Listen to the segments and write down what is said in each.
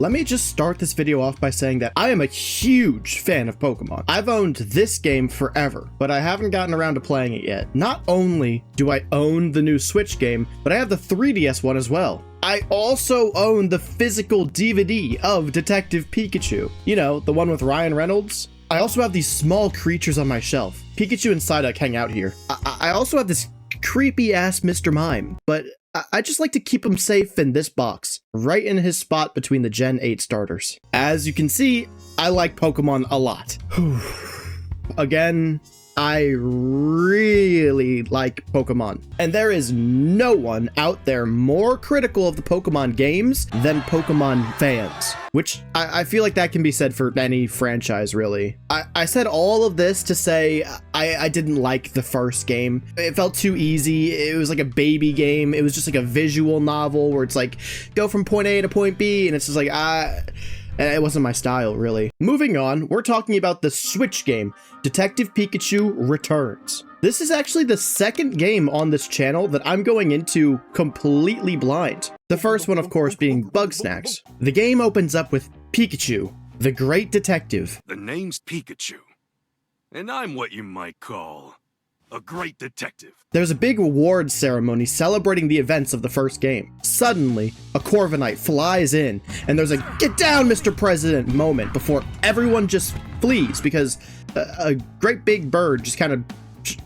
Let me just start this video off by saying that I am a huge fan of Pokemon. I've owned this game forever, but I haven't gotten around to playing it yet. Not only do I own the new Switch game, but I have the 3DS one as well. I also own the physical DVD of Detective Pikachu. You know, the one with Ryan Reynolds. I also have these small creatures on my shelf. Pikachu and Psyduck hang out here. I also have this creepy ass Mr. Mime, but I just like to keep him safe in this box, right in his spot between the Gen 8 starters. As you can see, I like Pokemon a lot. Again, I really like Pokemon, and there is no one out there more critical of the Pokemon games than Pokemon fans, which I feel like that can be said for any franchise, really. I said all of this to say I didn't like the first game. It felt too easy. It was like a baby game. It was just like a visual novel where it's like, go from point A to point B, and it's just like, it wasn't my style, really. Moving on, we're talking about the Switch game, Detective Pikachu Returns. This is actually the second game on this channel that I'm going into completely blind. The first one, of course, being Bugsnax. The game opens up with Pikachu, the great detective. The name's Pikachu, and I'm what you might call a great detective. There's a big award ceremony celebrating the events of the first game. Suddenly, a Corviknight flies in, and there's a "Get down, Mr. President" moment before everyone just flees because a great big bird just kind of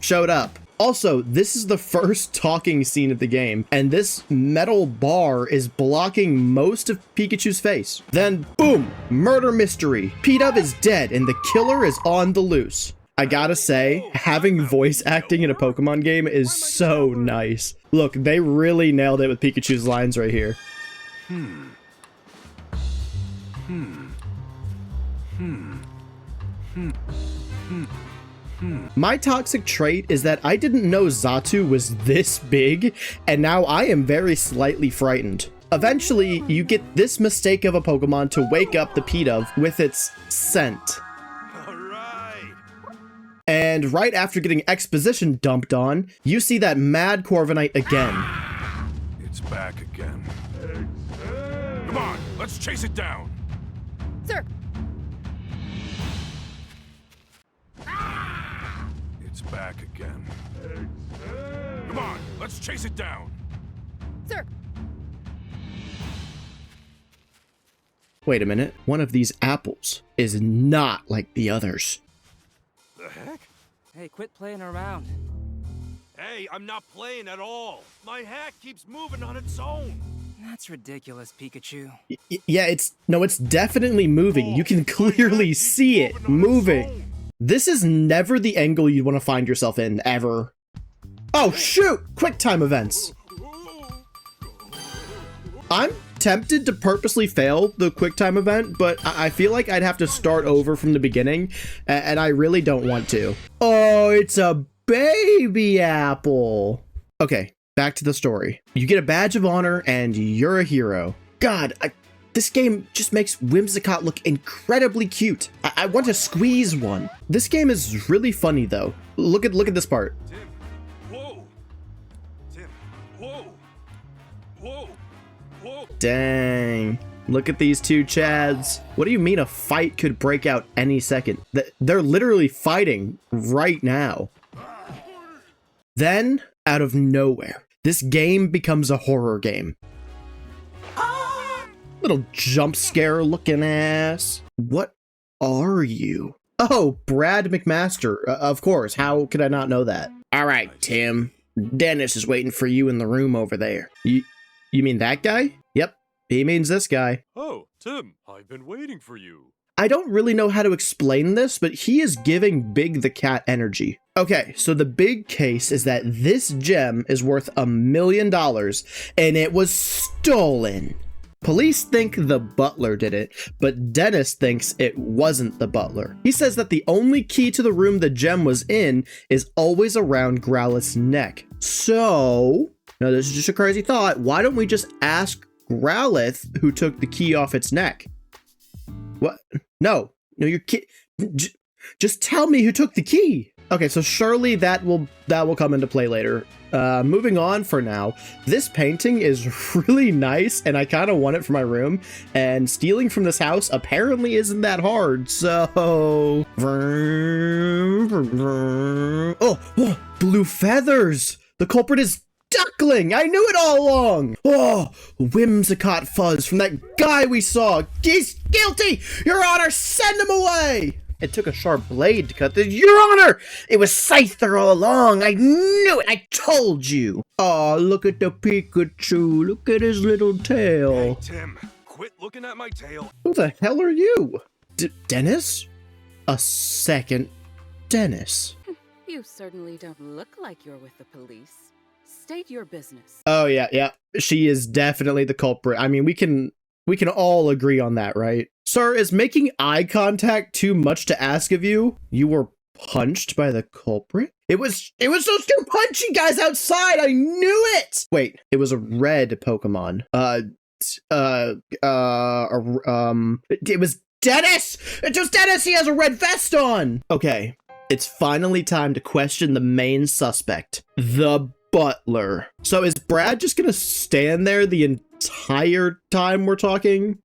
showed up. Also, this is the first talking scene of the game, and this metal bar is blocking most of Pikachu's face. Then, boom, murder mystery. P-Dub is dead, and the killer is on the loose. I gotta say, having voice acting in a Pokemon game is so nice. Look, they really nailed it with Pikachu's lines right here. My toxic trait is that I didn't know Xatu was this big, and now I am very slightly frightened. Eventually, you get this mistake of a Pokemon to wake up the P-Dub with its scent. And right after getting exposition dumped on, you see that mad Corviknight again. It's back again. Come on, let's chase it down. Sir. It's back again. Come on, let's chase it down. Sir. Wait a minute. One of these apples is not like the others. The heck? Hey, quit playing around. Hey, I'm not playing at all. My hat keeps moving on its own. That's ridiculous, Pikachu. Yeah, it's definitely moving. You can clearly see it moving. This is never the angle you'd want to find yourself in, ever. Oh, shoot! Quick time events. I'm tempted to purposely fail the quick time event, but I feel like I'd have to start over from the beginning, and I really don't want to. Oh, it's a baby apple. Okay, back to the story. You get a badge of honor, and you're a hero. God, this game just makes Whimsicott look incredibly cute. I want to squeeze one. This game is really funny, though. Look at this part. Tim, whoa. Tim, whoa. Whoa. Whoa. Dang. Look at these two Chads. What do you mean a fight could break out any second? They're literally fighting right now. Then, out of nowhere, this game becomes a horror game. Little jump scare looking ass. What are you? Oh, Brad McMaster. Of course. How could I not know that? All right, Tim. Dennis is waiting for you in the room over there. You mean that guy? Yep. He means this guy. Oh, Tim, I've been waiting for you. I don't really know how to explain this, but he is giving Big the Cat energy. Okay, so the big case is that this gem is worth $1 million, and it was stolen. Police think the butler did it, but Dennis thinks it wasn't the butler. He says that the only key to the room the gem was in is always around Growlithe's neck. So, now this is just a crazy thought, why don't we just ask Growlithe who took the key off its neck? What? No, you're kidding. Just tell me who took the key. Okay, so surely that will come into play later. Moving on for now, this painting is really nice and I kind of want it for my room, and stealing from this house apparently isn't that hard, so... Oh, blue feathers! The culprit is Duckling! I knew it all along! Oh, Whimsicott fuzz from that guy we saw! He's guilty! Your Honor, send him away! It took a sharp blade to cut this. Your Honor! It was Scyther all along! I knew it! I told you! Aw, look at the Pikachu! Look at his little tail! Hey, Tim, quit looking at my tail. Who the hell are you? Dennis? A second Dennis. You certainly don't look like you're with the police. State your business. Oh, yeah. She is definitely the culprit. I mean, we can all agree on that, right? Sir, is making eye contact too much to ask of you? You were punched by the culprit? It was those two punchy guys outside! I knew it! Wait, it was a red Pokemon. It was Dennis! It was Dennis! He has a red vest on! Okay, it's finally time to question the main suspect. The butler. So is Brad just gonna stand there the entire time we're talking?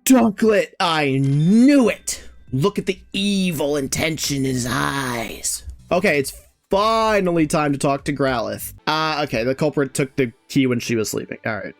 Ducklet, I knew it! Look at the evil intention in his eyes. Okay, it's finally time to talk to Growlithe. Okay, the culprit took the key when she was sleeping. Alright,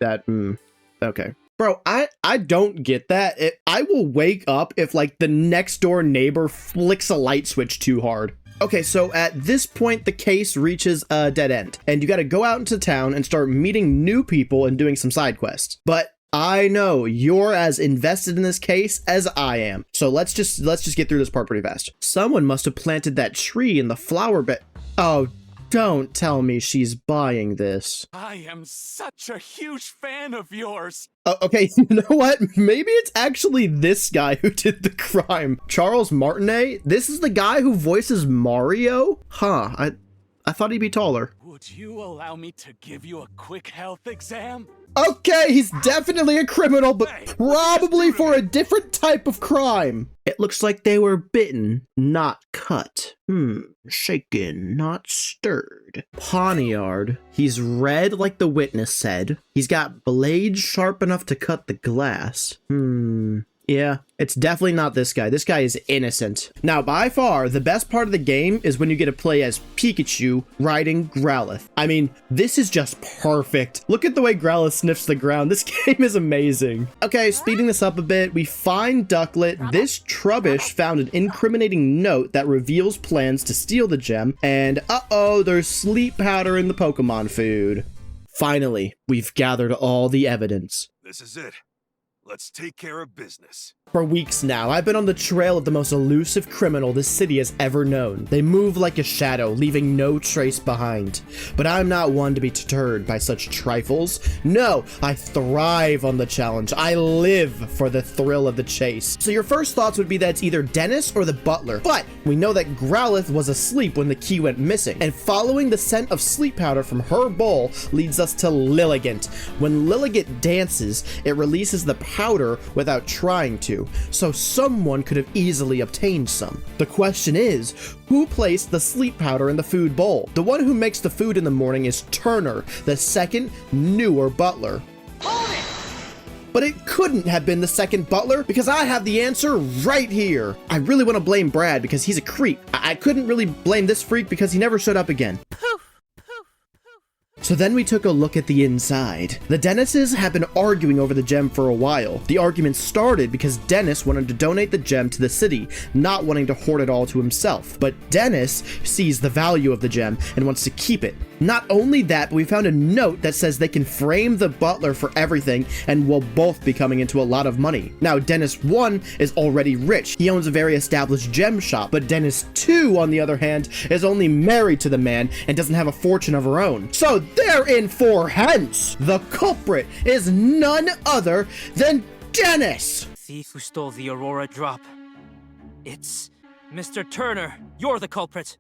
okay. Bro, I don't get that. I will wake up if, like, the next door neighbor flicks a light switch too hard. Okay, so at this point, the case reaches a dead end, and you gotta go out into town and start meeting new people and doing some side quests. But I know you're as invested in this case as I am, so let's just get through this part pretty fast. Someone must have planted that tree in the flower bed. Oh, don't tell me she's buying this. I am such a huge fan of yours. Okay, you know what? Maybe it's actually this guy who did the crime. Charles Martinet? This is the guy who voices Mario? Huh, I thought he'd be taller. Would you allow me to give you a quick health exam? Okay, he's definitely a criminal, but probably for a different type of crime. It looks like they were bitten, not cut. Shaken, not stirred. Poniard. He's red like the witness said. He's got blades sharp enough to cut the glass. Yeah, it's definitely not this guy. This guy is innocent. Now, by far, the best part of the game is when you get to play as Pikachu riding Growlithe. I mean, this is just perfect. Look at the way Growlithe sniffs the ground. This game is amazing. Okay, speeding this up a bit, we find Ducklet. This Trubbish found an incriminating note that reveals plans to steal the gem, and uh-oh, there's sleep powder in the Pokemon food. Finally, we've gathered all the evidence. This is it. Let's take care of business. For weeks now, I've been on the trail of the most elusive criminal this city has ever known. They move like a shadow, leaving no trace behind. But I'm not one to be deterred by such trifles. No, I thrive on the challenge. I live for the thrill of the chase. So your first thoughts would be that it's either Dennis or the butler. But we know that Growlithe was asleep when the key went missing. And following the scent of sleep powder from her bowl leads us to Lilligant. When Lilligant dances, it releases the powder without trying to. So someone could have easily obtained some. The question is, who placed the sleep powder in the food bowl? The one who makes the food in the morning is Turner, the second, newer butler. But it couldn't have been the second butler because I have the answer right here. I really want to blame Brad because he's a creep. I couldn't really blame this freak because he never showed up again. So then we took a look at the inside. The Dennises have been arguing over the gem for a while. The argument started because Dennis wanted to donate the gem to the city, not wanting to hoard it all to himself. But Dennis sees the value of the gem and wants to keep it. Not only that, but we found a note that says they can frame the butler for everything and will both be coming into a lot of money. Now, Dennis 1 is already rich. He owns a very established gem shop, but Dennis 2, on the other hand, is only married to the man and doesn't have a fortune of her own. So they're in for hence. The culprit is none other than Dennis. Thief who stole the Aurora drop. It's Mr. Turner. You're the culprit.